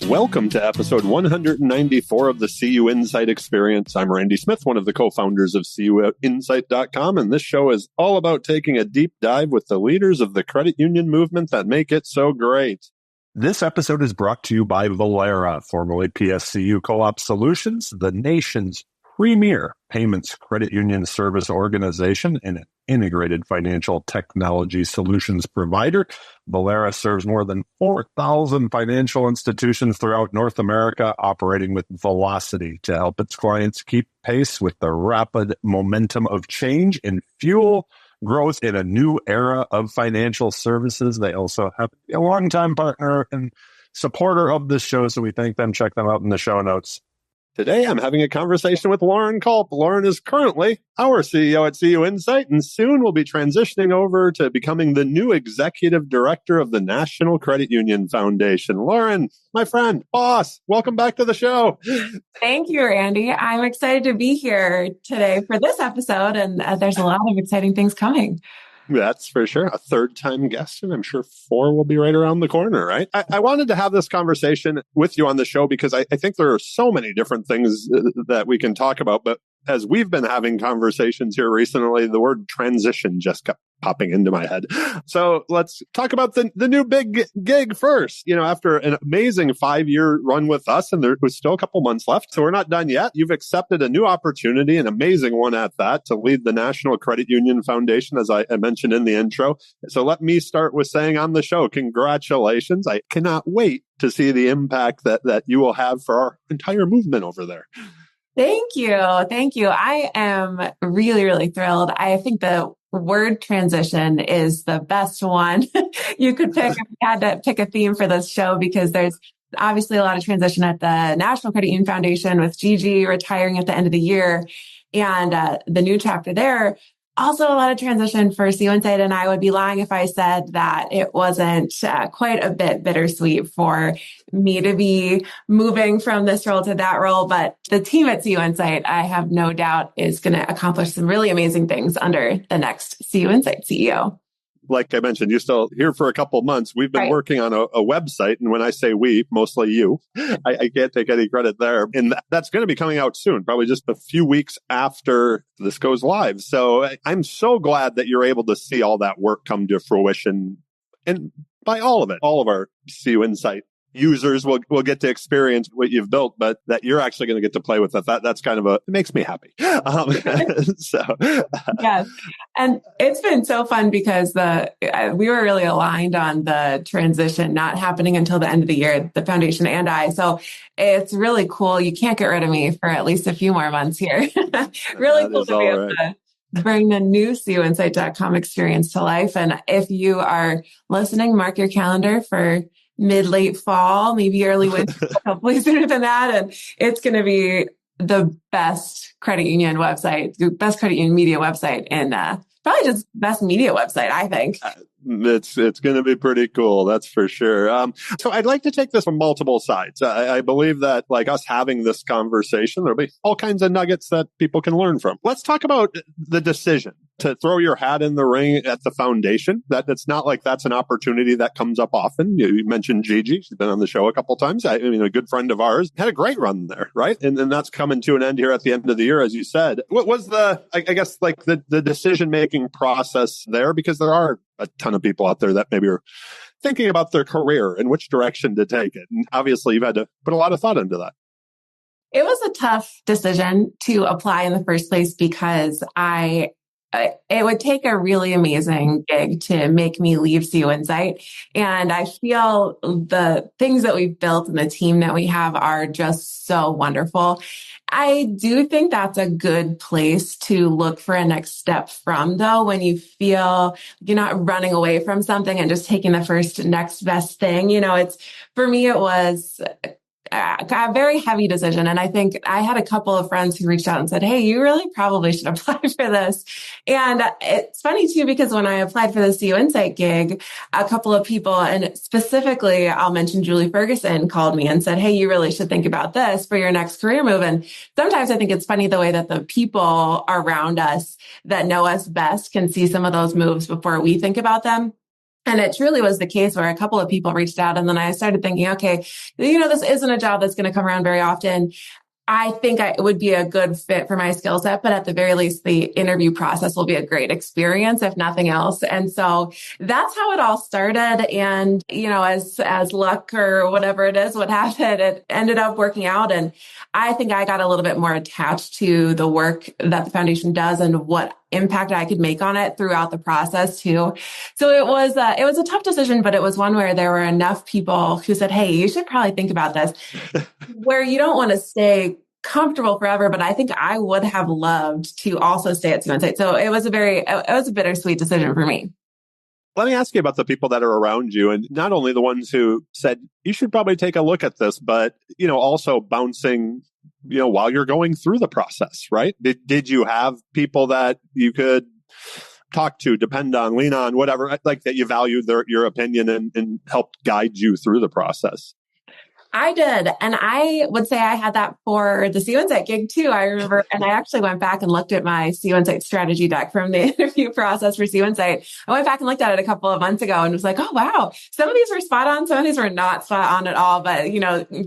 Welcome to episode 194 of the CUInsight Experience. I'm Randy Smith, one of the co-founders of CUInsight.com, and this show is all about taking a deep dive with the leaders of the credit union movement that make it so great. This episode is brought to you by Velera, formerly PSCU Co-op Solutions, the nation's premier payments credit union service organization and an integrated financial technology solutions provider. Velera serves more than 4,000 financial institutions throughout North America, operating with velocity to help its clients keep pace with the rapid momentum of change and fuel growth in a new era of financial services. They also have a longtime partner and supporter of this show, so we thank them. Check them out in the show notes. Today, I'm having a conversation with Lauren Culp. Lauren is currently our CEO at CUInsight, and soon will be transitioning over to becoming the new executive director of the National Credit Union Foundation. Lauren, my friend, boss, welcome back to the show. Thank you, Randy. I'm excited to be here today for this episode, and there's a lot of exciting things coming. That's for sure. A third-time guest, and I'm sure 4 will be right around the corner, right? I wanted to have this conversation with you on the show because I think there are so many different things that we can talk about. But as we've been having conversations here recently, the word transition just kept popping into my head. So let's talk about the new big gig first. You know, after an amazing 5-year run with us, and there was still a couple months left, so we're not done yet. You've accepted a new opportunity, an amazing one at that, to lead the National Credit Union Foundation, as I mentioned in the intro. So let me start with saying on the show, congratulations. I cannot wait to see the impact that you will have for our entire movement over there. Thank you. Thank you. I am really, really thrilled. I think the word transition is the best one you could pick if you had to pick a theme for this show, because there's obviously a lot of transition at the National Credit Union Foundation with Gigi retiring at the end of the year and the new chapter there. Also, a lot of transition for CUInsight, and I would be lying if I said that it wasn't quite a bit bittersweet for me to be moving from this role to that role. But the team at CUInsight, I have no doubt, is going to accomplish some really amazing things under the next CUInsight CEO. Like I mentioned, you're still here for a couple of months. We've been working on a website. And when I say we, mostly you, I can't take any credit there. And that's going to be coming out soon, probably just a few weeks after this goes live. So I'm so glad that you're able to see all that work come to fruition. And by all of it, all of our CUInsight users will get to experience what you've built, but that you're actually going to get to play with it. That's kind of it makes me happy. Yes. And it's been so fun because we were really aligned on the transition not happening until the end of the year, the foundation and I. So it's really cool. You can't get rid of me for at least a few more months here. Really cool to be able to bring the new CUInsight.com experience to life. And if you are listening, mark your calendar for mid-late fall, maybe early winter, hopefully sooner than that. And it's going to be the best credit union website, the best credit union media website, and probably just best media website, I think. It's going to be pretty cool. That's for sure. So I'd like to take this from multiple sides. I believe that, like us having this conversation, there'll be all kinds of nuggets that people can learn from. Let's talk about the decision to throw your hat in the ring at the foundation. It's not like that's an opportunity that comes up often. You mentioned Gigi. She's been on the show a couple of times. I mean, a good friend of ours had a great run there, right? And that's coming to an end here at the end of the year, as you said. What was the decision-making process there? Because there are a ton of people out there that maybe are thinking about their career and which direction to take it. And obviously, you've had to put a lot of thought into that. It was a tough decision to apply in the first place because it would take a really amazing gig to make me leave CUInsight. And I feel the things that we've built and the team that we have are just so wonderful. I do think that's a good place to look for a next step from, though, when you feel you're not running away from something and just taking the first next best thing. You know, for me, it was a very heavy decision. And I think I had a couple of friends who reached out and said, hey, you really probably should apply for this. And it's funny too, because when I applied for the CUInsight gig, a couple of people, and specifically I'll mention Julie Ferguson, called me and said, hey, you really should think about this for your next career move. And sometimes I think it's funny the way that the people around us that know us best can see some of those moves before we think about them. And it truly was the case where a couple of people reached out, and then I started thinking, okay, this isn't a job that's going to come around very often. I think it would be a good fit for my skill set, but at the very least, the interview process will be a great experience, if nothing else. And so that's how it all started. And, as luck or whatever it is, what happened, it ended up working out. And I think I got a little bit more attached to the work that the foundation does and what impact I could make on it throughout the process too. So it was a tough decision, but it was one where there were enough people who said, "Hey, you should probably think about this," where you don't want to stay comfortable forever. But I think I would have loved to also stay at CUInsight. So it was a bittersweet decision for me. Let me ask you about the people that are around you, and not only the ones who said, you should probably take a look at this, but, also bouncing, while you're going through the process, right? Did you have people that you could talk to, depend on, lean on, whatever, like that you valued your opinion and helped guide you through the process? I did. And I would say I had that for the CUInsight gig too. I remember, and I actually went back and looked at my CUInsight strategy deck from the interview process for CUInsight. I went back and looked at it a couple of months ago and was like, oh, wow. Some of these were spot on. Some of these were not spot on at all. But,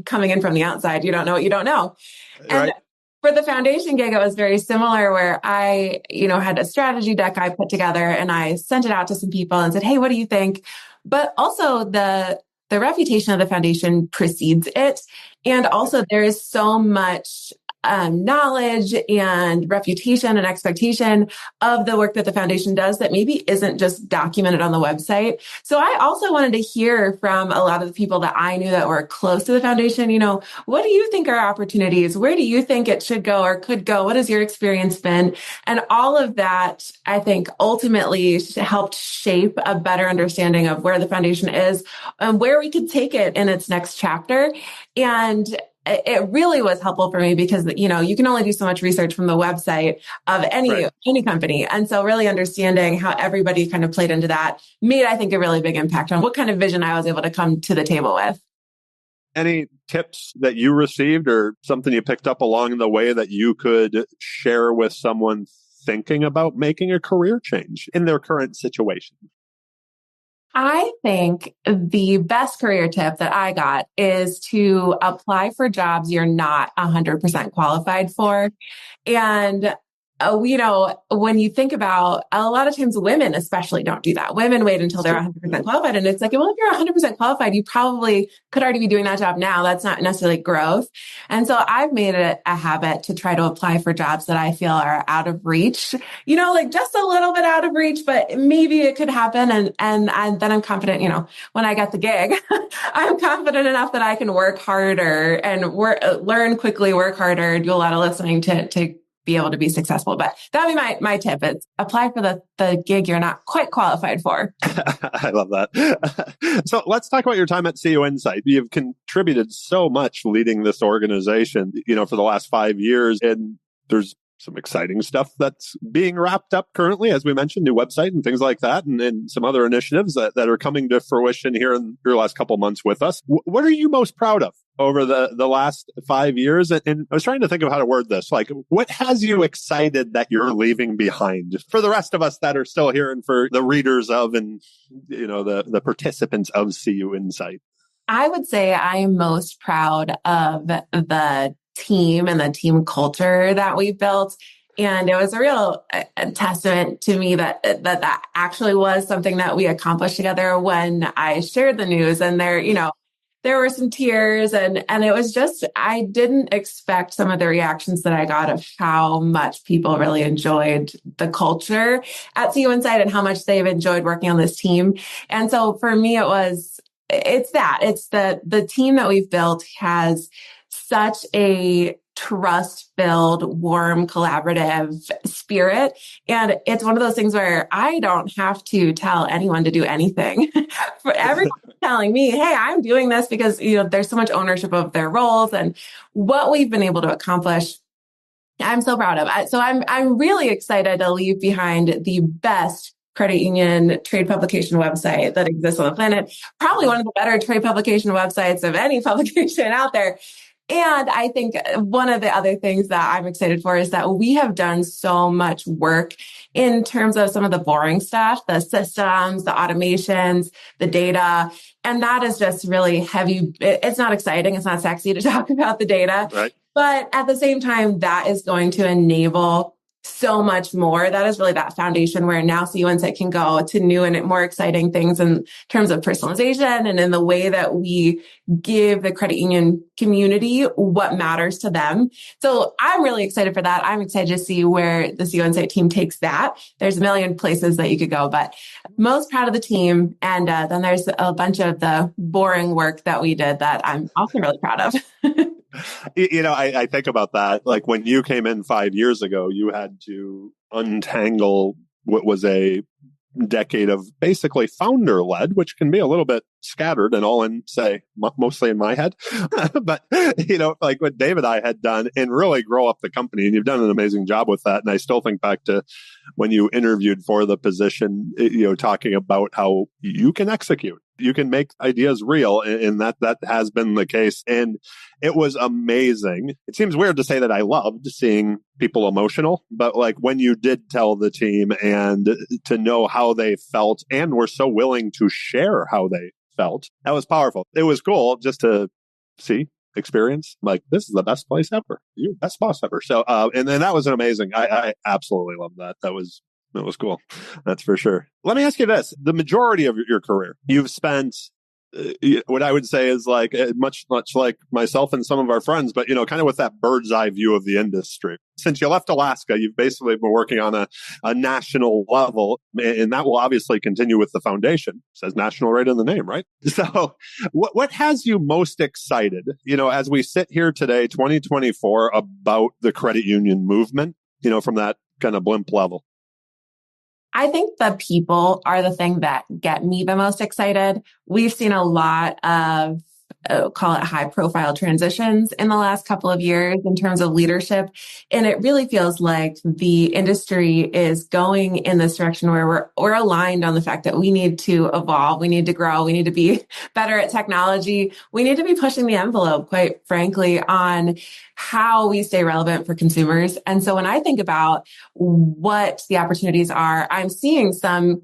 coming in from the outside, you don't know what you don't know. And right. For the foundation gig, it was very similar where I, had a strategy deck I put together and I sent it out to some people and said, hey, what do you think? But also the reputation of the foundation precedes it. And also there is so much knowledge and reputation and expectation of the work that the foundation does that maybe isn't just documented on the website. So I also wanted to hear from a lot of the people that I knew that were close to the foundation, what do you think are opportunities? Where do you think it should go or could go? What has your experience been? And all of that, I think, ultimately helped shape a better understanding of where the foundation is and where we could take it in its next chapter. And it really was helpful for me because, you can only do so much research from the website of any company. And so really understanding how everybody kind of played into that made, I think, a really big impact on what kind of vision I was able to come to the table with. Any tips that you received or something you picked up along the way that you could share with someone thinking about making a career change in their current situation? I think the best career tip that I got is to apply for jobs you're not 100% qualified for. And when you think about a lot of times women especially don't do that. Women wait until they're 100% qualified. And it's like, well, if you're 100% qualified, you probably could already be doing that job now. That's not necessarily growth. And so I've made it a habit to try to apply for jobs that I feel are out of reach, like just a little bit out of reach, but maybe it could happen. And then I'm confident, when I get the gig, I'm confident enough that I can work harder and learn quickly, work harder, do a lot of listening to be able to be successful. But that would be my tip. It's apply for the gig you're not quite qualified for. I love that. So let's talk about your time at CUInsight. You've contributed so much leading this organization, for the last 5 years. And there's some exciting stuff that's being wrapped up currently, as we mentioned, new website and things like that, and some other initiatives that are coming to fruition here in your last couple months with us. What are you most proud of over the last 5 years? And I was trying to think of how to word this. Like, what has you excited that you're leaving behind for the rest of us that are still here and for the readers of and, the participants of CUInsight? I would say I am most proud of the team and the team culture that we built. And it was a real testament to me that actually was something that we accomplished together when I shared the news. And there were some tears and it was just, I didn't expect some of the reactions that I got of how much people really enjoyed the culture at CUInsight and how much they've enjoyed working on this team. And so for me, it's the team that we've built has such a trust-filled, warm, collaborative spirit. And it's one of those things where I don't have to tell anyone to do anything. For everyone telling me, hey, I'm doing this because, there's so much ownership of their roles and what we've been able to accomplish. I'm so proud of. So I'm really excited to leave behind the best credit union trade publication website that exists on the planet. Probably one of the better trade publication websites of any publication out there. And I think one of the other things that I'm excited for is that we have done so much work in terms of some of the boring stuff, the systems, the automations, the data. And that is just really heavy. It's not exciting. It's not sexy to talk about the data. Right. But at the same time, that is going to enable so much more. That is really that foundation where now CUInsight can go to new and more exciting things in terms of personalization and in the way that we give the credit union community what matters to them. So I'm really excited for that. I'm excited to see where the CUInsight team takes that. There's a million places that you could go, but most proud of the team. And then there's a bunch of the boring work that we did that I'm also really proud of. I think about that. Like when you came in 5 years ago, you had to untangle what was a decade of basically founder led, which can be a little bit scattered and all in, say, mostly in my head. But, like what Dave and I had done and really grow up the company. And you've done an amazing job with that. And I still think back to when you interviewed for the position, talking about how you can execute. You can make ideas real, and that has been the case. And it was amazing. It seems weird to say that I loved seeing people emotional, but like when you did tell the team and to know how they felt and were so willing to share how they felt, that was powerful. It was cool just to experience like this is the best place ever. You're the best boss ever. So, and then that was an amazing. I absolutely love that. That was cool. That's for sure. Let me ask you this. The majority of your career, you've spent what I would say is like much like myself and some of our friends, but, kind of with that bird's eye view of the industry. Since you left Alaska, you've basically been working on a national level, and that will obviously continue with the foundation. It says national right in the name, right? So what has you most excited, as we sit here today, 2024, about the credit union movement, from that kind of blimp level? I think the people are the thing that get me the most excited. We've seen a lot of, call it high profile transitions in the last couple of years in terms of leadership. And it really feels like the industry is going in this direction where we're aligned on the fact that we need to evolve. We need to grow. We need to be better at technology. We need to be pushing the envelope, quite frankly, on how we stay relevant for consumers. And so when I think about what the opportunities are, I'm seeing some,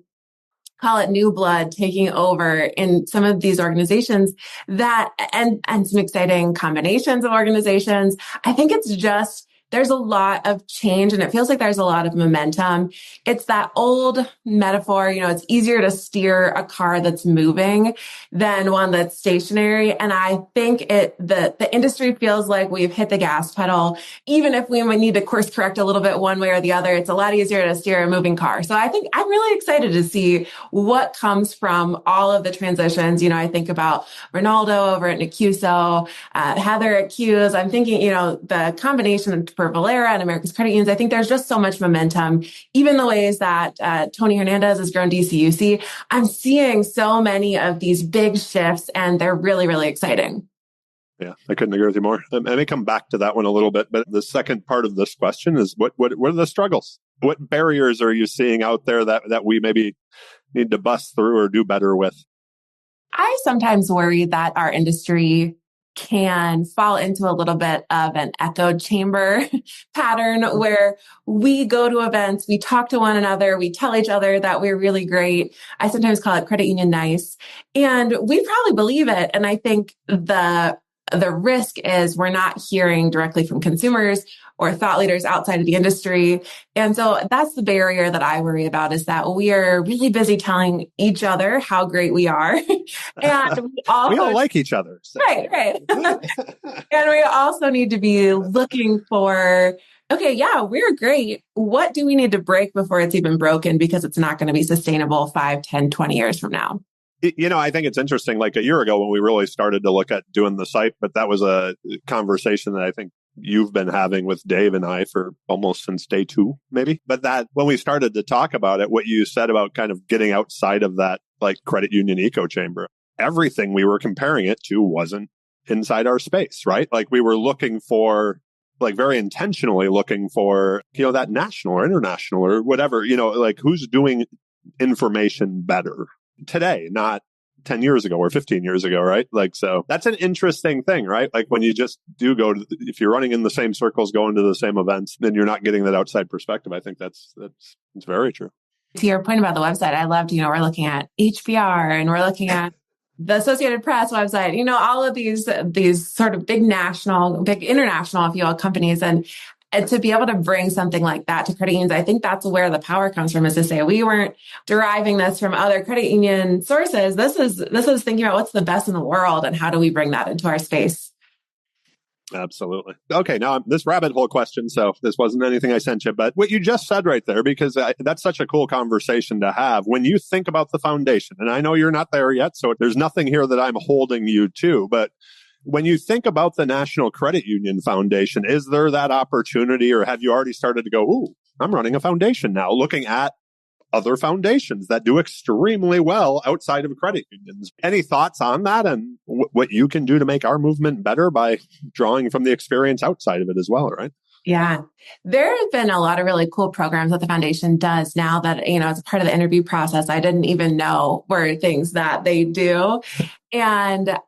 call it new blood, taking over in some of these organizations that, and some exciting combinations of organizations. I think it's just, there's a lot of change and it feels like there's a lot of momentum. It's that old metaphor, it's easier to steer a car that's moving than one that's stationary. And I think the industry feels like we've hit the gas pedal. Even if we might need to course correct a little bit one way or the other, it's a lot easier to steer a moving car. So I think I'm really excited to see what comes from all of the transitions. I think about Ronaldo over at Nacuso, Heather at Q's. I'm thinking, the combination for Velera and America's Credit Unions. I think there's just so much momentum. Even the ways that Tony Hernandez has grown DCUC, I'm seeing so many of these big shifts, and they're really, really exciting. Yeah, I couldn't agree with you more. I may come back to that one a little bit, but the second part of this question is what are the struggles? What barriers are you seeing out there that we maybe need to bust through or do better with? I sometimes worry that our industry can fall into a little bit of an echo chamber pattern where we go to events, we talk to one another, we tell each other that we're really great. I sometimes call it credit union nice. And we probably believe it. And I think the risk is we're not hearing directly from consumers or thought leaders outside of the industry. And so that's the barrier that I worry about, is that we are really busy telling each other how great we are. And we all like each other. So. Right. And we also need to be looking for, okay, yeah, we're great. What do we need to break before it's even broken? Because it's not going to be sustainable 5, 10, 20 years from now. I think it's interesting, like a year ago when we really started to look at doing the site, but that was a conversation that I think you've been having with Dave and I for almost since day 2, maybe. But that when we started to talk about it, what you said about kind of getting outside of that like credit union echo chamber, everything we were comparing it to wasn't inside our space, right? Like we were looking for, like very intentionally looking for, that national or international or whatever, like who's doing information better today, not 10 years ago or 15 years ago, right? Like, so that's an interesting thing, right? Like when you just do go to, if you're running in the same circles, going to the same events, then you're not getting that outside perspective. I think that's very true. To your point about the website, I loved, we're looking at HBR and we're looking at the Associated Press website, all of these sort of big international, if you will, companies. And to be able to bring something like that to credit unions, I think that's where the power comes from, is to say, we weren't deriving this from other credit union sources. This is thinking about what's the best in the world and how do we bring that into our space. Absolutely. Okay. Now this rabbit hole question. So this wasn't anything I sent you, but what you just said right there, because that's such a cool conversation to have when you think about the foundation. And I know you're not there yet, so there's nothing here that I'm holding you to, but when you think about the National Credit Union Foundation, is there that opportunity, or have you already started to go, ooh, I'm running a foundation now, looking at other foundations that do extremely well outside of credit unions? Any thoughts on that and what you can do to make our movement better by drawing from the experience outside of it as well, right? Yeah, there have been a lot of really cool programs that the foundation does now that, as a part of the interview process, I didn't even know were things that they do. And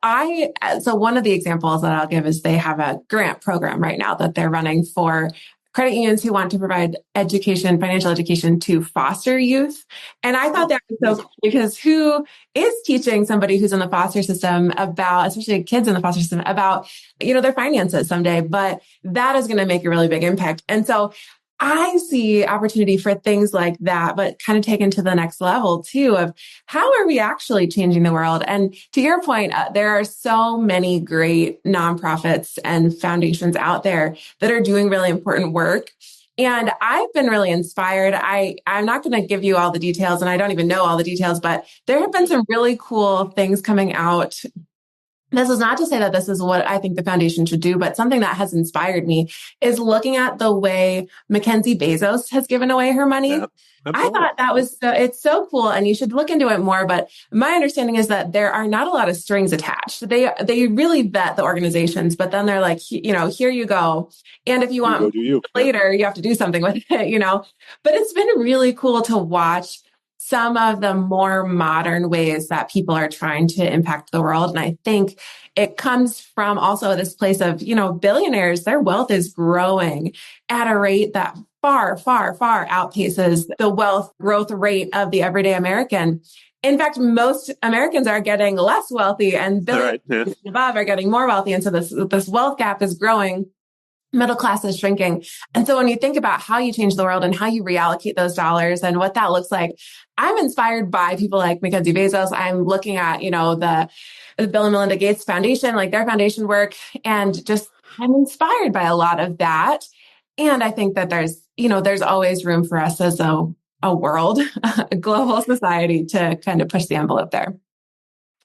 so one of the examples that I'll give is they have a grant program right now that they're running for credit unions who want to provide financial education to foster youth. And I thought that was so cool, because who is teaching somebody who's in the foster system about, especially kids in the foster system, about, their finances someday, but that is going to make a really big impact. And so I see opportunity for things like that, but kind of taken to the next level too, of how are we actually changing the world? And to your point, there are so many great nonprofits and foundations out there that are doing really important work. And I've been really inspired. I'm not going to give you all the details, and I don't even know all the details, but there have been some really cool things coming out. This is not to say that this is what I think the foundation should do, but something that has inspired me is looking at the way Mackenzie Bezos has given away her money. Yeah, I thought that was it's so cool, and you should look into it more. But my understanding is that there are not a lot of strings attached. They really vet the organizations, but then they're like, here you go. And if you want later, you have to do something with it, But it's been really cool to watch some of the more modern ways that people are trying to impact the world. And I think it comes from also this place of, billionaires, their wealth is growing at a rate that far, far, far outpaces the wealth growth rate of the everyday American. In fact, most Americans are getting less wealthy, and billionaires above are getting more wealthy. And so this wealth gap is growing. Middle class is shrinking. And so when you think about how you change the world and how you reallocate those dollars and what that looks like, I'm inspired by people like Mackenzie Bezos. I'm looking at, the Bill and Melinda Gates Foundation, like their foundation work, and just I'm inspired by a lot of that. And I think that there's always room for us as a world, a global society to kind of push the envelope there.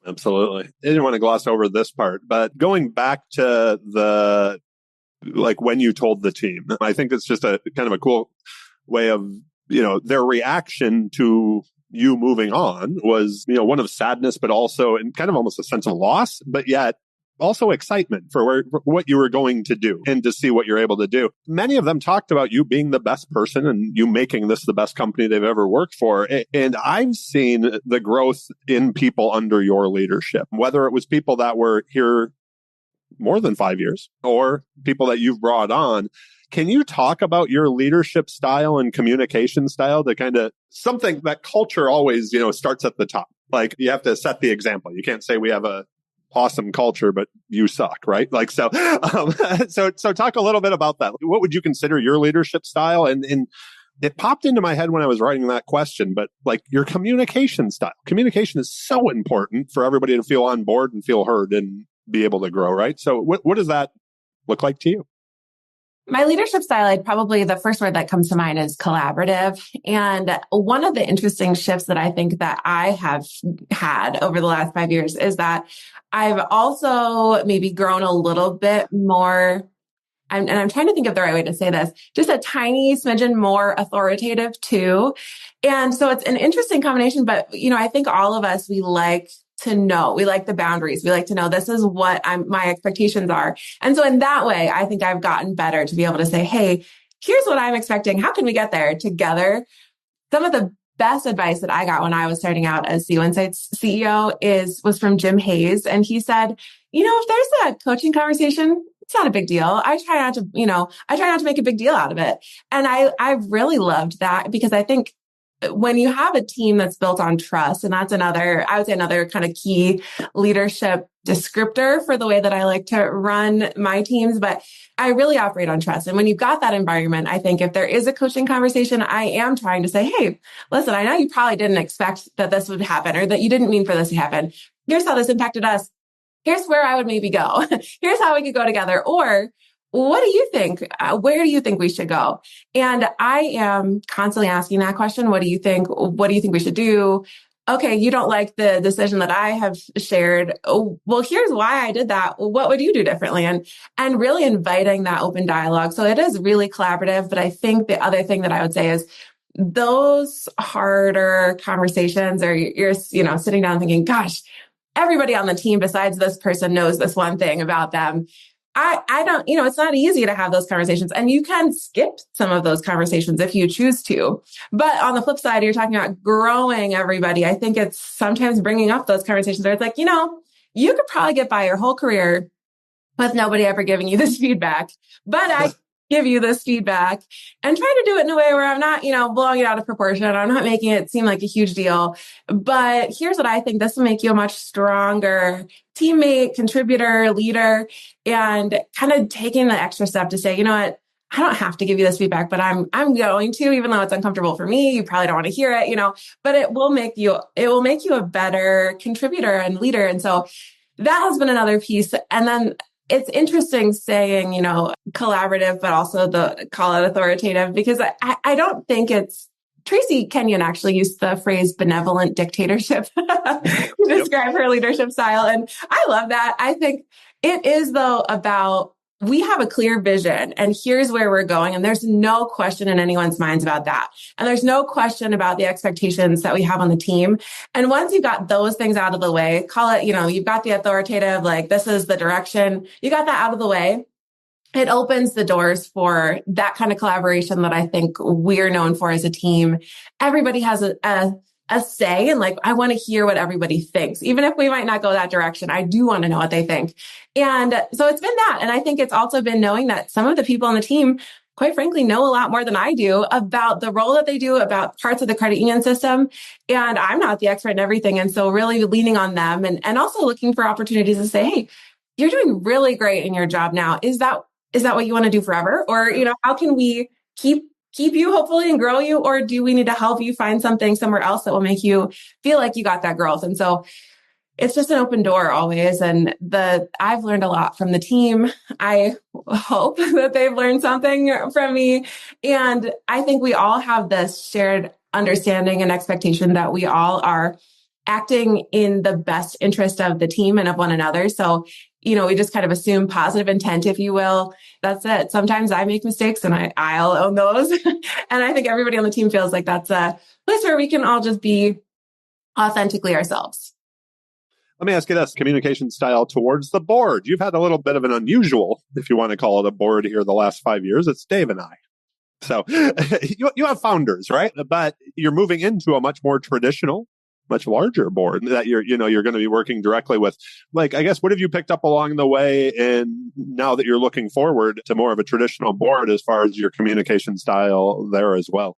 Absolutely. I didn't want to gloss over this part, but going back to when you told the team, I think it's just a kind of a cool way of, their reaction to you moving on was, one of sadness, but also in kind of almost a sense of loss, but yet also excitement for what you were going to do and to see what you're able to do. Many of them talked about you being the best person and you making this the best company they've ever worked for. And I've seen the growth in people under your leadership, whether it was people that were here more than 5 years or people that you've brought on. Can you talk about your leadership style and communication style to kind of something that culture always, starts at the top? Like you have to set the example. You can't say we have a awesome culture, but you suck, right? Like, so talk a little bit about that. What would you consider your leadership style? And it popped into my head when I was writing that question, but like your communication style. Communication is so important for everybody to feel on board and feel heard and be able to grow, right? So what does that look like to you? My leadership style, probably the first word that comes to mind is collaborative. And one of the interesting shifts that I think that I have had over the last 5 years is that I've also maybe grown a little bit more, and I'm trying to think of the right way to say this, just a tiny smidgen more authoritative too. And so it's an interesting combination, but I think all of us, we like to know, we like the boundaries. We like to know this is what my expectations are. And so in that way, I think I've gotten better to be able to say, hey, here's what I'm expecting. How can we get there together? Some of the best advice that I got when I was starting out as CUInsight's CEO was from Jim Hayes. And he said, if there's a coaching conversation, it's not a big deal. I try not to make a big deal out of it. And I really loved that, because I think when you have a team that's built on trust, and that's I would say another kind of key leadership descriptor for the way that I like to run my teams, but I really operate on trust. And when you've got that environment, I think if there is a coaching conversation, I am trying to say, hey, listen, I know you probably didn't expect that this would happen, or that you didn't mean for this to happen. Here's how this impacted us. Here's where I would maybe go. Here's how we could go together. Or what do you think? Where do you think we should go? And I am constantly asking that question. What do you think? What do you think we should do? Okay, you don't like the decision that I have shared. Oh, well, here's why I did that. What would you do differently? And really inviting that open dialogue. So it is really collaborative. But I think the other thing that I would say is those harder conversations, or you're sitting down thinking, gosh, everybody on the team besides this person knows this one thing about them. I don't, it's not easy to have those conversations, and you can skip some of those conversations if you choose to. But on the flip side, you're talking about growing everybody. I think it's sometimes bringing up those conversations where it's like, you could probably get by your whole career with nobody ever giving you this feedback, but I give you this feedback, and try to do it in a way where I'm not, blowing it out of proportion. I'm not making it seem like a huge deal. But here's what I think: this will make you a much stronger teammate, contributor, leader, and kind of taking the extra step to say, you know what? I don't have to give you this feedback, but I'm going to, even though it's uncomfortable for me. You probably don't want to hear it, but it will make you a better contributor and leader. And so that has been another piece. And then it's interesting saying, collaborative, but also call it authoritative, because I don't think it's, Tracy Kenyon actually used the phrase benevolent dictatorship to describe her leadership style. And I love that. I think it is, though, about, we have a clear vision and here's where we're going. And there's no question in anyone's minds about that. And there's no question about the expectations that we have on the team. And once you've got those things out of the way, call it, you've got the authoritative, like, this is the direction, you got that out of the way. It opens the doors for that kind of collaboration that I think we're known for as a team. Everybody has a say, and like, I want to hear what everybody thinks. Even if we might not go that direction, I do want to know what they think. And so it's been that. And I think it's also been knowing that some of the people on the team, quite frankly, know a lot more than I do about the role that they do, about parts of the credit union system. And I'm not the expert in everything. And so really leaning on them, and also looking for opportunities to say, hey, you're doing really great in your job now. Is that what you want to do forever? Or, how can we keep you hopefully and grow you? Or do we need to help you find something somewhere else that will make you feel like you got that growth? And so it's just an open door always. And I've learned a lot from the team. I hope that they've learned something from me. And I think we all have this shared understanding and expectation that we all are acting in the best interest of the team and of one another. So, we just kind of assume positive intent, if you will. That's it. Sometimes I make mistakes, and I'll own those. And I think everybody on the team feels like that's a place where we can all just be authentically ourselves. Let me ask you this: communication style towards the board. You've had a little bit of an unusual, if you want to call it, a board here the last 5 years. It's Dave and I. So you have founders, right? But you're moving into a much more traditional, much larger board that you're going to be working directly with. Like, I guess, what have you picked up along the way? And now that you're looking forward to more of a traditional board as far as your communication style there as well?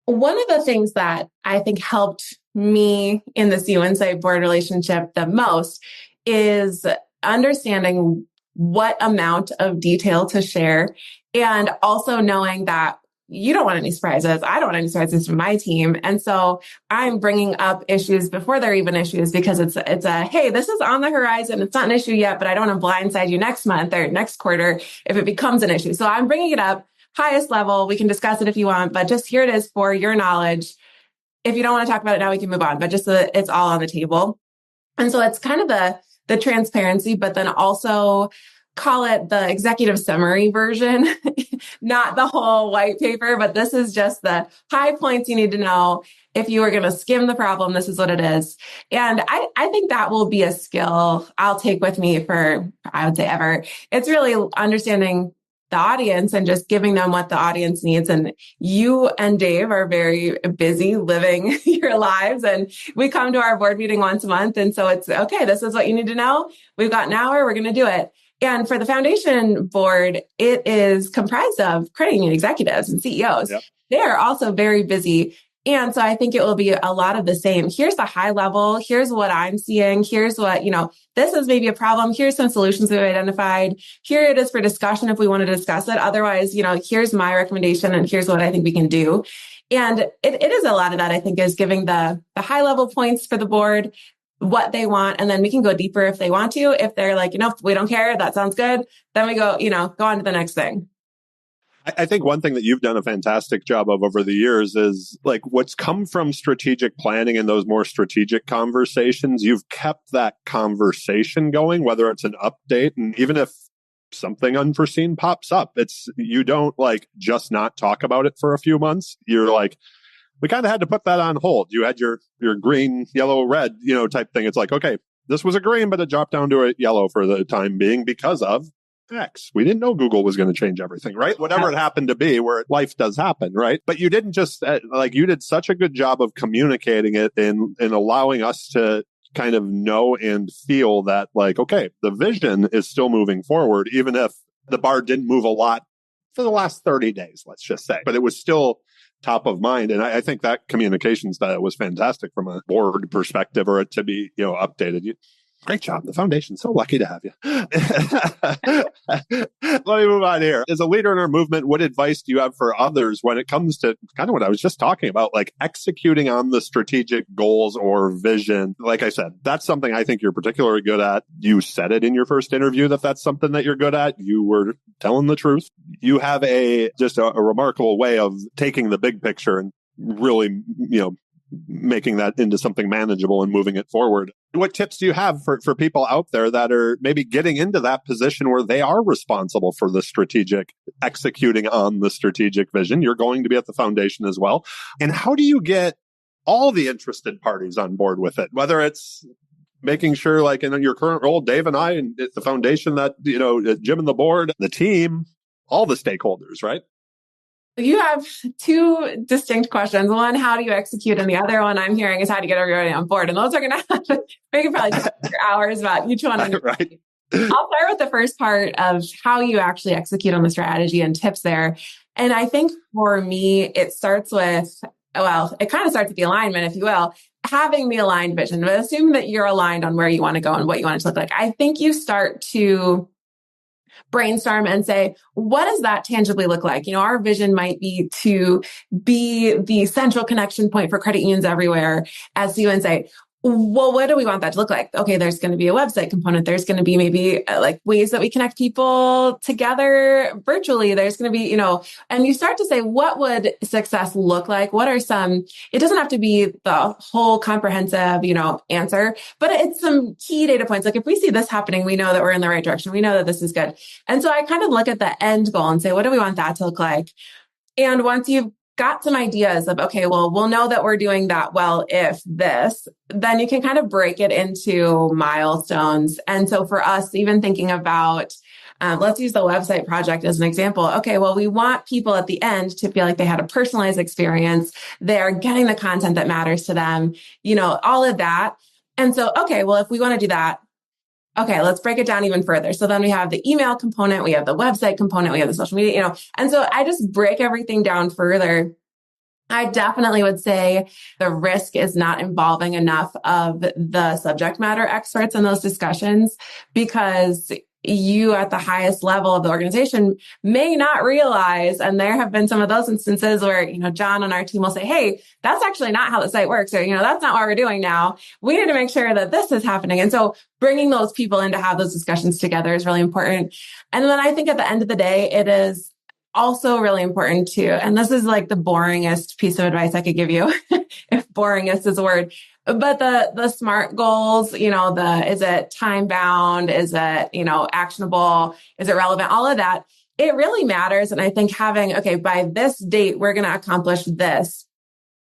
One of the things that I think helped me in the CUInsight board relationship the most is understanding what amount of detail to share, and also knowing that you don't want any surprises. I don't want any surprises from my team. And so I'm bringing up issues before they're even issues, because it's a, hey, this is on the horizon. It's not an issue yet, but I don't want to blindside you next month or next quarter if it becomes an issue. So I'm bringing it up highest level. We can discuss it if you want, but just here it is for your knowledge. If you don't want to talk about it now, we can move on, but just so that it's all on the table. And so it's kind of the transparency, but then also call it the executive summary version, not the whole white paper, but this is just the high points you need to know. If you are going to skim the problem, this is what it is. And I think that will be a skill I'll take with me for, I would say, ever. It's really understanding the audience and just giving them what the audience needs. And you and Dave are very busy living your lives. And we come to our board meeting once a month. And so it's, okay, this is what you need to know. We've got an hour. We're going to do it. And for the foundation board, it is comprised of credit union executives and CEOs. Yep. They're also very busy. And so I think it will be a lot of the same. Here's the high level. Here's what I'm seeing. Here's what, this is maybe a problem. Here's some solutions we've identified. Here it is for discussion if we want to discuss it. Otherwise, here's my recommendation and here's what I think we can do. And it is a lot of that, I think, is giving the high level points for the board, what they want. And then we can go deeper if they want to. If they're like, we don't care, that sounds good. Then we go, go on to the next thing. I think one thing that you've done a fantastic job of over the years is like what's come from strategic planning and those more strategic conversations. You've kept that conversation going, whether it's an update. And even if something unforeseen pops up, you don't like just not talk about it for a few months. You're like, we kind of had to put that on hold. You had your green, yellow, red, type thing. It's like, okay, this was a green, but it dropped down to a yellow for the time being because of X. We didn't know Google was going to change everything, right? Whatever it happened to be, where life does happen, right? But you didn't just, you did such a good job of communicating it and allowing us to kind of know and feel that like, okay, the vision is still moving forward, even if the bar didn't move a lot for the last 30 days, let's just say. But it was still top of mind. And I think that communication style was fantastic from a board perspective, or it to be, updated. Great job. The foundation's so lucky to have you. Let me move on here. As a leader in our movement, what advice do you have for others when it comes to kind of what I was just talking about, like executing on the strategic goals or vision? Like I said, that's something I think you're particularly good at. You said it in your first interview that that's something that you're good at. You were telling the truth. You have just a remarkable way of taking the big picture and really, making that into something manageable and moving it forward. What tips do you have for people out there that are maybe getting into that position where they are responsible for the strategic, executing on the strategic vision? You're going to be at the foundation as well. And how do you get all the interested parties on board with it? Whether it's making sure, like in your current role, Dave and I, and the foundation, that, Jim and the board, the team, all the stakeholders, right? You have two distinct questions. One, how do you execute? And the other one I'm hearing is how do you get everybody on board? And those are going to we can probably talk for hours about each one. Right. I'll start with the first part of how you actually execute on the strategy and tips there. And I think for me, it starts with, it kind of starts with the alignment, if you will, having the aligned vision, but assume that you're aligned on where you want to go and what you want it to look like. I think you start to brainstorm and say, what does that tangibly look like? Our vision might be to be the central connection point for credit unions everywhere as CUInsight. Well, what do we want that to look like? Okay, there's going to be a website component. There's going to be maybe like ways that we connect people together virtually. There's going to be, and you start to say, what would success look like? What are it doesn't have to be the whole comprehensive, answer, but it's some key data points. Like if we see this happening, we know that we're in the right direction. We know that this is good. And so I kind of look at the end goal and say, what do we want that to look like? And once you've got some ideas of, okay, well, we'll know that we're doing that well if this, then you can kind of break it into milestones. And so for us, even thinking about, let's use the website project as an example. Okay, well, we want people at the end to feel like they had a personalized experience. They're getting the content that matters to them, all of that. And so, okay, well, if we want to do that, okay, let's break it down even further. So then we have the email component, we have the website component, we have the social media, and so I just break everything down further. I definitely would say the risk is not involving enough of the subject matter experts in those discussions, because you at the highest level of the organization may not realize, and there have been some of those instances where, John on our team will say, hey, that's actually not how the site works, or, that's not what we're doing now. We need to make sure that this is happening. And so bringing those people in to have those discussions together is really important. And then I think at the end of the day, it is also really important too, and this is like the boringest piece of advice I could give you, if boringest is a word, but the SMART goals, is it time bound? Is it, actionable? Is it relevant? All of that, it really matters. And I think having, okay, by this date, we're going to accomplish this.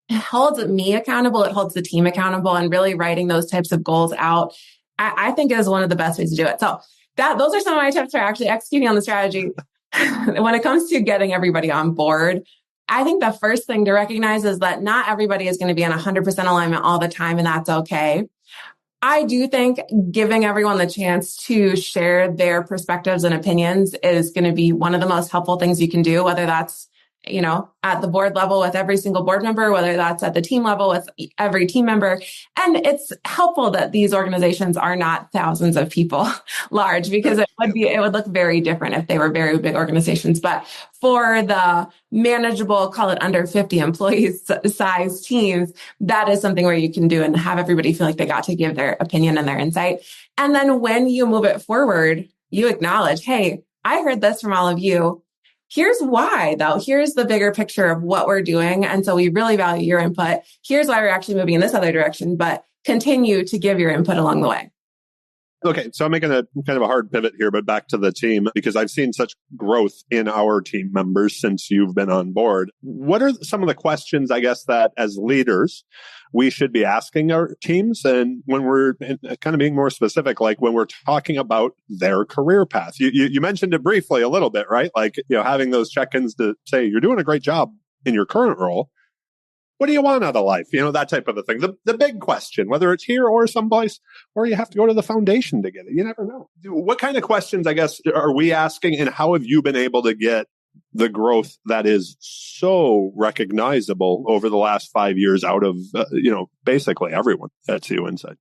It holds me accountable. It holds the team accountable, and really writing those types of goals out, I think is one of the best ways to do it. So those are some of my tips for actually executing on the strategy. when it comes to getting everybody on board, I think the first thing to recognize is that not everybody is going to be in 100% alignment all the time, and that's okay. I do think giving everyone the chance to share their perspectives and opinions is going to be one of the most helpful things you can do, whether that's, at the board level with every single board member, whether that's at the team level with every team member. And it's helpful that these organizations are not thousands of people large, because it would look very different if they were very big organizations. But for the manageable, call it under 50 employees size teams, that is something where you can do and have everybody feel like they got to give their opinion and their insight. And then when you move it forward, you acknowledge, hey, I heard this from all of you. Here's why, though. Here's the bigger picture of what we're doing. And so we really value your input. Here's why we're actually moving in this other direction, but continue to give your input along the way. Okay, so I'm making a kind of a hard pivot here, but back to the team, because I've seen such growth in our team members since you've been on board. What are some of the questions, I guess, that as leaders, we should be asking our teams? And when we're kind of being more specific, like when we're talking about their career path, you mentioned it briefly a little bit, right? Like, having those check-ins to say, you're doing a great job in your current role. What do you want out of life? That type of a thing. The big question, whether it's here or someplace, or you have to go to the foundation to get it. You never know. What kind of questions, I guess, are we asking, and how have you been able to get the growth that is so recognizable over the last 5 years out of, basically everyone at CUInsight?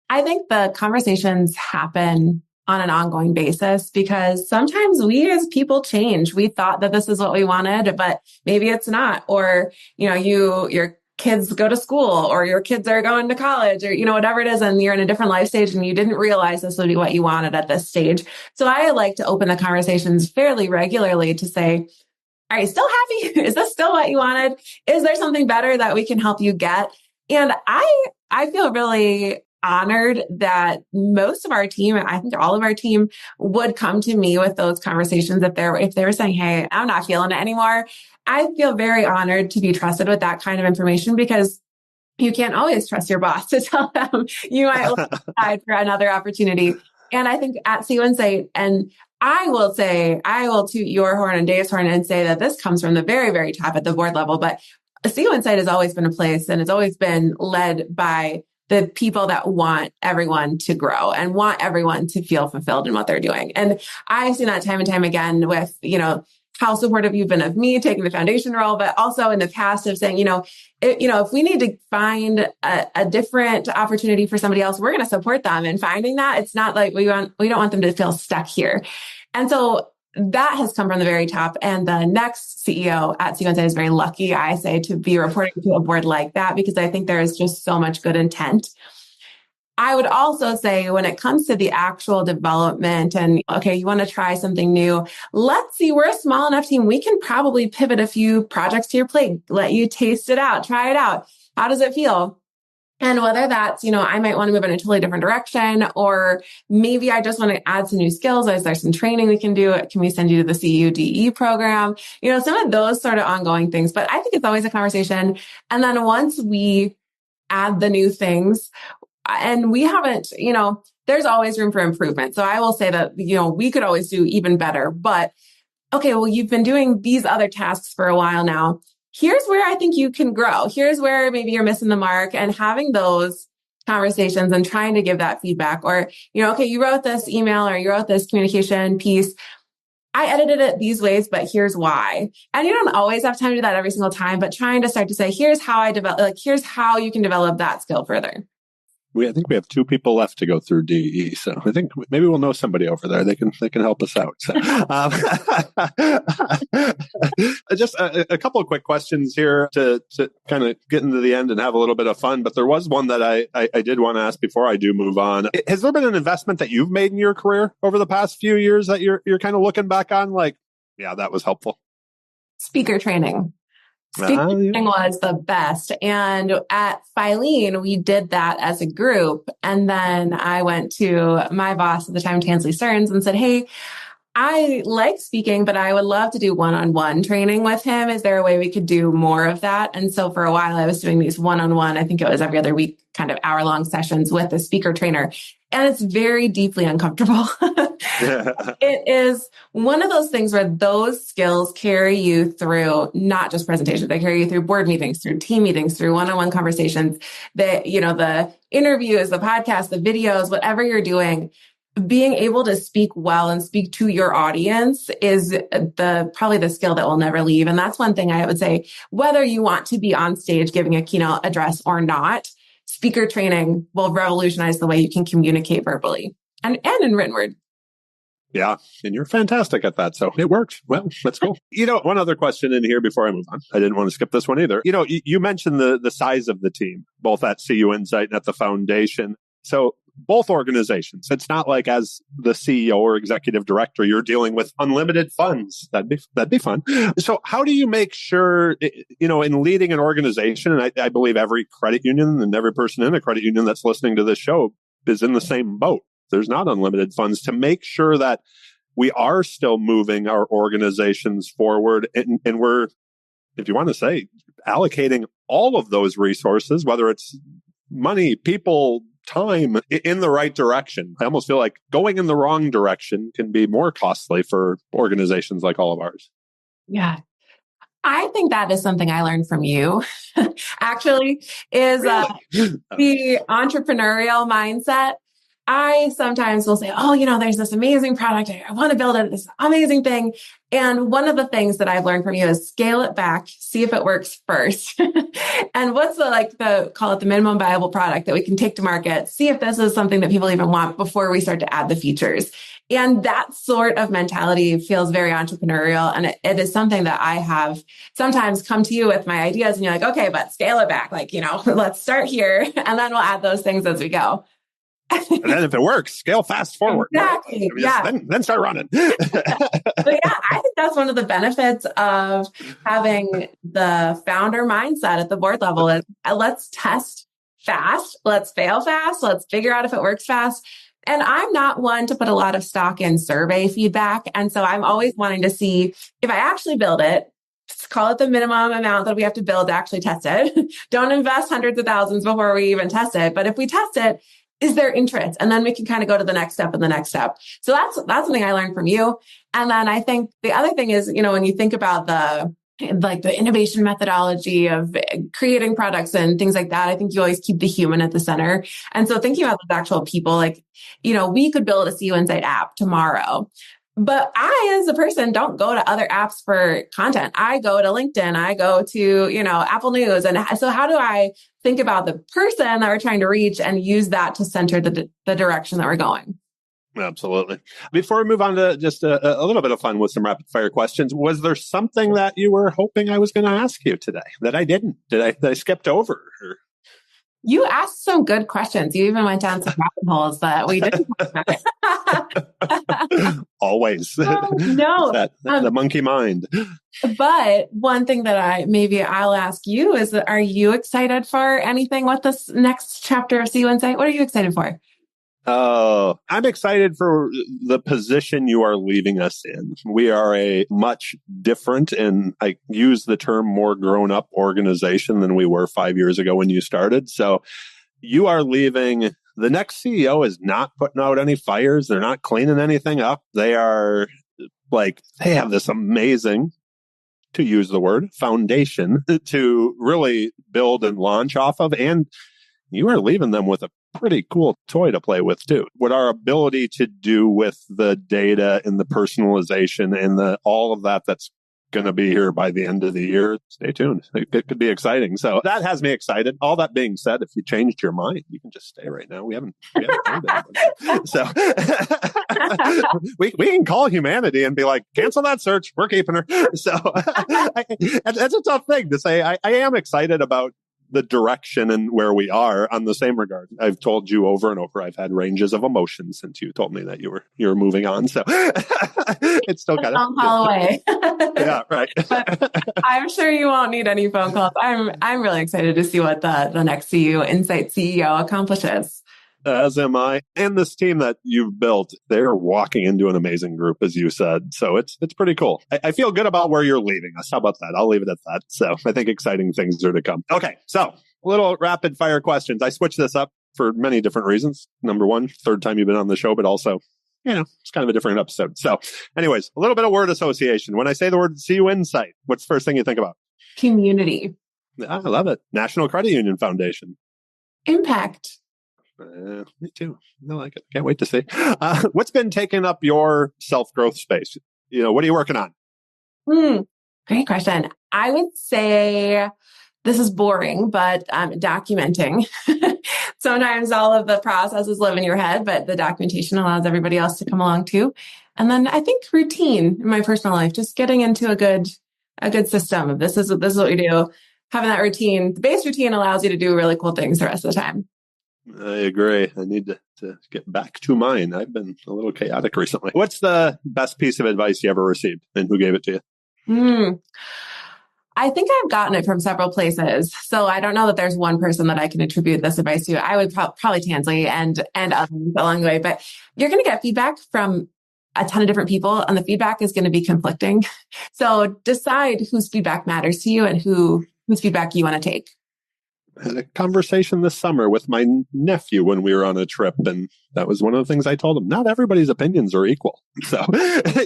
I think the conversations happen on an ongoing basis, because sometimes we as people change. We thought that this is what we wanted, but maybe it's not. Or, your kids go to school, or your kids are going to college, or, whatever it is, and you're in a different life stage and you didn't realize this would be what you wanted at this stage. So I like to open the conversations fairly regularly to say, are you still happy? Is this still what you wanted? Is there something better that we can help you get? And I feel really honored that most of our team, and I think all of our team, would come to me with those conversations if they were saying, hey, I'm not feeling it anymore. I feel very honored to be trusted with that kind of information, because you can't always trust your boss to tell them you might decide for another opportunity. And I think at CUInsight, and I will toot your horn and Dave's horn and say that this comes from the very, very top at the board level. But CUInsight has always been a place, and it's always been led by the people that want everyone to grow and want everyone to feel fulfilled in what they're doing. And I've seen that time and time again with, how supportive you've been of me taking the foundation role, but also in the past of saying, if we need to find a different opportunity for somebody else, we're going to support them in finding that. It's not like we don't want them to feel stuck here. And so that has come from the very top. And the next CEO at CUInsight is very lucky, I say, to be reporting to a board like that, because I think there is just so much good intent. I would also say, when it comes to the actual development and, okay, you want to try something new, let's see, we're a small enough team. We can probably pivot a few projects to your plate, let you taste it out, try it out. How does it feel? And whether that's, I might want to move in a totally different direction, or maybe I just want to add some new skills. Is there some training we can do? Can we send you to the CUDE program? Some of those sort of ongoing things. But I think it's always a conversation. And then once we add the new things, and we haven't, there's always room for improvement. So I will say that, we could always do even better. But okay, well, you've been doing these other tasks for a while now. Here's where I think you can grow. Here's where maybe you're missing the mark, and having those conversations and trying to give that feedback. Or, okay, you wrote this email or you wrote this communication piece. I edited it these ways, but here's why. And you don't always have time to do that every single time, but trying to start to say, here's how I develop, here's how you can develop that skill further. I think we have 2 people left to go through DE, so I think maybe we'll know somebody over there. They can help us out. So, just a couple of quick questions here to kind of get into the end and have a little bit of fun. But there was one that I did want to ask before I do move on. Has there been an investment that you've made in your career over the past few years that you're kind of looking back on, like, yeah, that was helpful? Speaker training. Speaking was the best. And at Filene, we did that as a group. And then I went to my boss at the time, Tansley Stearns, and said, hey, I like speaking, but I would love to do one-on-one training with him. Is there a way we could do more of that? And so for a while, I was doing these one-on-one, I think it was every other week, kind of hour-long sessions with a speaker trainer. And it's very deeply uncomfortable. It is one of those things where those skills carry you through not just presentations, they carry you through board meetings, through team meetings, through one-on-one conversations, that, the interviews, the podcasts, the videos, whatever you're doing. Being able to speak well and speak to your audience is probably the skill that will never leave. And that's one thing I would say, whether you want to be on stage giving a keynote address or not, speaker training will revolutionize the way you can communicate verbally and in written word. Yeah, and you're fantastic at that. So it worked. Well, that's cool. One other question in here before I move on. I didn't want to skip this one either. You mentioned the size of the team, both at CUInsight and at the foundation. So both organizations, it's not like as the CEO or executive director, you're dealing with unlimited funds. That'd be fun. So how do you make sure, in leading an organization, and I believe every credit union and every person in a credit union that's listening to this show is in the same boat. There's not unlimited funds, to make sure that we are still moving our organizations forward. And we're, if you want to say, allocating all of those resources, whether it's money, people, time, in the right direction. I almost feel like going in the wrong direction can be more costly for organizations like all of ours. Yeah. I think that is something I learned from you, actually, is the entrepreneurial mindset. I sometimes will say, there's this amazing product. I want to build it, this amazing thing. And one of the things that I've learned from you is scale it back, see if it works first. And what's call it the minimum viable product that we can take to market, see if this is something that people even want before we start to add the features. And that sort of mentality feels very entrepreneurial. And it is something that I have sometimes come to you with my ideas, and you're like, okay, but scale it back. Let's start here, and then we'll add those things as we go. And then if it works, scale fast forward. Exactly. Then start running. But I think that's one of the benefits of having the founder mindset at the board level is let's test fast, let's fail fast, let's figure out if it works fast. And I'm not one to put a lot of stock in survey feedback. And so I'm always wanting to see if I actually build it, just call it the minimum amount that we have to build to actually test it. Don't invest hundreds of thousands before we even test it. But if we test it, is there interest? And then we can kind of go to the next step and the next step. So that's something I learned from you. And then I think the other thing is, when you think about the innovation methodology of creating products and things like that, I think you always keep the human at the center. And so thinking about the actual people, we could build a CUInsight app tomorrow. But I, as a person, don't go to other apps for content. I go to LinkedIn, I go to, Apple News. And so how do I think about the person that we're trying to reach and use that to center the direction that we're going? Absolutely. Before we move on to just a little bit of fun with some rapid fire questions, was there something that you were hoping I was going to ask you today that I didn't? That I skipped over? You asked some good questions. You even went down some rabbit holes that we didn't talk about. Always. No. The monkey mind. But one thing that I'll ask you is, are you excited for anything with this next chapter of CUInsight? What are you excited for? Oh, I'm excited for the position you are leaving us in. We are a much different, and I use the term more grown up organization than we were 5 years ago when you started. So you are leaving. The next CEO is not putting out any fires. They're not cleaning anything up. They have this amazing, to use the word, foundation to really build and launch off of. And you are leaving them with a pretty cool toy to play with too. What our ability to do with the data and the personalization and all of that's going to be here by the end of the year. Stay tuned. It could be exciting. So that has me excited. All that being said, if you changed your mind, you can just stay right now. We haven't told anybody. So we can call humanity and be like, cancel that search. We're keeping her. So that's a tough thing to say. I am excited about the direction and where we are on the same regard. I've told you over and over, I've had ranges of emotions since you told me that you were moving on. So it's still kind of long haul away. Yeah, right. But I'm sure you won't need any phone calls. I'm really excited to see what the next CUInsight CEO accomplishes. As am I. And this team that you've built, they're walking into an amazing group, as you said. So it's pretty cool. I feel good about where you're leaving us. How about that? I'll leave it at that. So I think exciting things are to come. Okay. So little rapid fire questions. I switched this up for many different reasons. Number one, third time you've been on the show, but also it's kind of a different episode. So anyways, a little bit of word association. When I say the word CUInsight, what's the first thing you think about? Community. I love it. National Credit Union Foundation. Impact. Me too. I like it. Can't wait to see. What's been taking up your self-growth space? What are you working on? Great question. I would say this is boring, but documenting. Sometimes all of the processes live in your head, but the documentation allows everybody else to come along too. And then I think routine in my personal life, just getting into a good system of this is what we do. Having that routine, the base routine allows you to do really cool things the rest of the time. I agree. I need to get back to mine. I've been a little chaotic recently. What's the best piece of advice you ever received, and who gave it to you? I think I've gotten it from several places. So I don't know that there's one person that I can attribute this advice to. I would probably Tansley and others along the way, but you're going to get feedback from a ton of different people, and the feedback is going to be conflicting. So decide whose feedback matters to you and whose feedback you want to take. I had a conversation this summer with my nephew when we were on a trip, and that was one of the things I told him. Not everybody's opinions are equal. So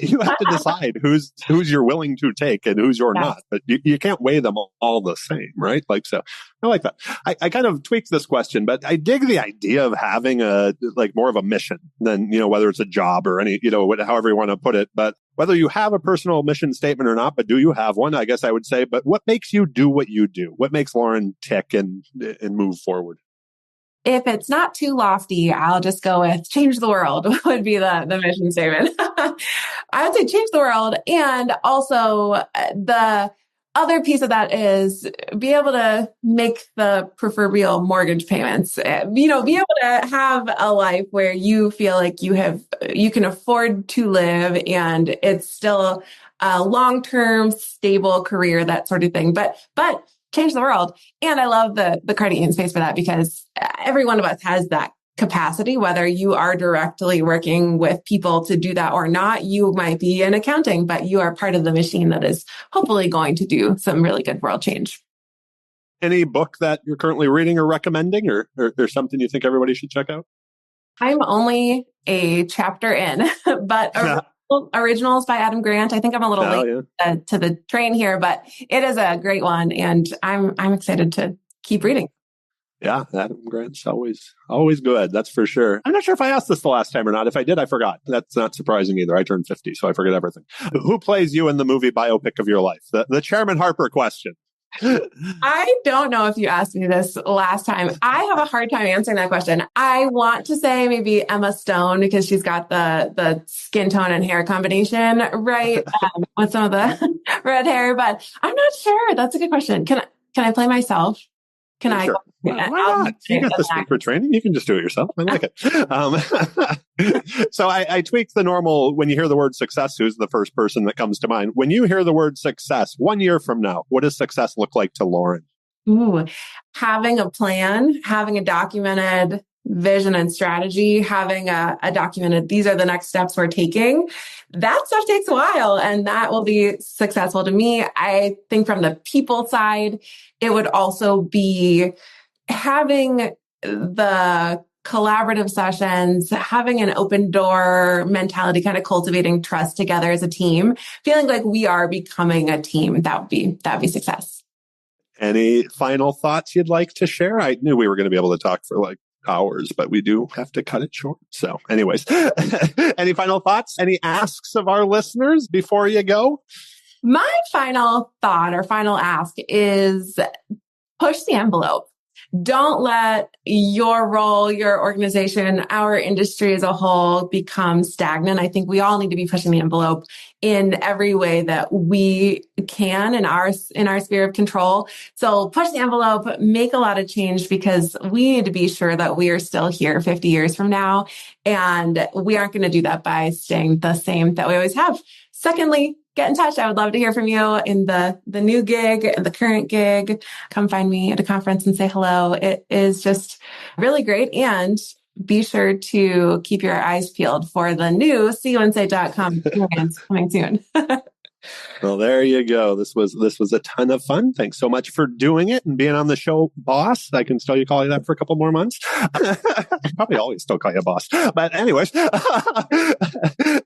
you have to decide who's you're willing to take and who's you're not. But you can't weigh them all the same, right? So I like that. I kind of tweaked this question, but I dig the idea of having more of a mission than, whether it's a job or any, however you want to put it. But whether you have a personal mission statement or not, but do you have one? I guess I would say, but what makes you do what you do? What makes Lauren tick and move forward? If it's not too lofty, I'll just go with change the world would be the mission statement. I would say change the world. And also the other piece of that is be able to make the proverbial mortgage payments, be able to have a life where you feel like you can afford to live and it's still a long-term stable career, that sort of thing. But change the world. And I love the credit union space for that, because every one of us has that capacity, whether you are directly working with people to do that or not. You might be in accounting, but you are part of the machine that is hopefully going to do some really good world change. Any book that you're currently reading or recommending, or something you think everybody should check out? I'm only a chapter in, but Originals by Adam Grant. I think I'm a little late to the train here, but it is a great one, and I'm excited to keep reading. Yeah, Adam Grant's always good. That's for sure. I'm not sure if I asked this the last time or not. If I did, I forgot. That's not surprising either. I turned 50, so I forget everything. Who plays you in the movie biopic of your life? The Chairman Harper question. I don't know if you asked me this last time. I have a hard time answering that question. I want to say maybe Emma Stone, because she's got the skin tone and hair combination right with some of the red hair, but I'm not sure. That's a good question. Can I play myself? Can I? Sure. Why not? You got the speaker training. You can just do it yourself. I like it. So I tweak the normal. When you hear the word success, who's the first person that comes to mind? When you hear the word success, 1 year from now, what does success look like to Lauren? Having a plan, having a documented vision and strategy, having a documented, these are the next steps we're taking. That stuff takes a while, and that will be successful to me. I think from the people side, it would also be having the collaborative sessions, having an open door mentality, kind of cultivating trust together as a team, feeling like we are becoming a team. That'd be success. Any final thoughts you'd like to share? I knew we were going to be able to talk for hours, but we do have to cut it short. So anyways, any final thoughts? Any asks of our listeners before you go? My final thought or final ask is push the envelope. Don't let your role, your organization, our industry as a whole become stagnant. I think we all need to be pushing the envelope in every way that we can in our sphere of control. So push the envelope, make a lot of change, because we need to be sure that we are still here 50 years from now. And we aren't going to do that by staying the same that we always have. Secondly, get in touch. I would love to hear from you in the new gig, the current gig. Come find me at a conference and say hello. It is just really great. And be sure to keep your eyes peeled for the new CUInsight.com experience coming soon. Well, there you go. This was a ton of fun. Thanks so much for doing it and being on the show, boss. I can still call you that for a couple more months. Probably always still call you boss. But anyways,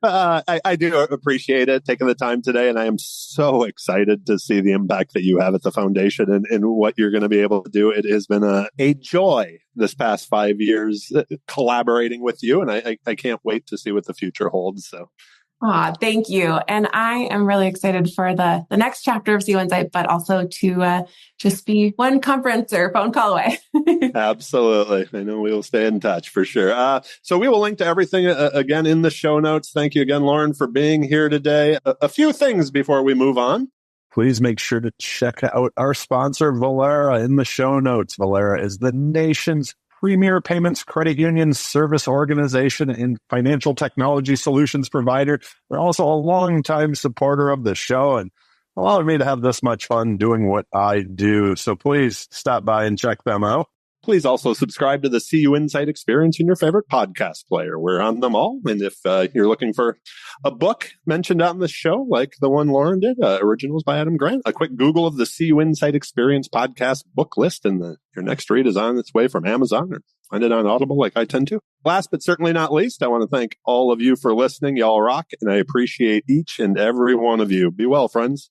I do appreciate it, taking the time today. And I am so excited to see the impact that you have at the foundation and what you're going to be able to do. It has been a joy this past 5 years collaborating with you. And I can't wait to see what the future holds. So. Thank you. And I am really excited for the next chapter of CUInsight, but also to just be one conference or phone call away. Absolutely. I know we will stay in touch for sure. So we will link to everything again in the show notes. Thank you again, Lauren, for being here today. A few things before we move on. Please make sure to check out our sponsor, Velera, in the show notes. Velera is the nation's premier payments credit union service organization and financial technology solutions provider. They're also a longtime supporter of the show and allowing me to have this much fun doing what I do. So please stop by and check them out. Please also subscribe to the CUInsight Experience in your favorite podcast player. We're on them all. And if you're looking for a book mentioned on the show, like the one Lauren did, originals by Adam Grant, a quick Google of the CUInsight Experience podcast book list, and your next read is on its way from Amazon, or find it on Audible like I tend to. Last but certainly not least, I want to thank all of you for listening. Y'all rock, and I appreciate each and every one of you. Be well, friends.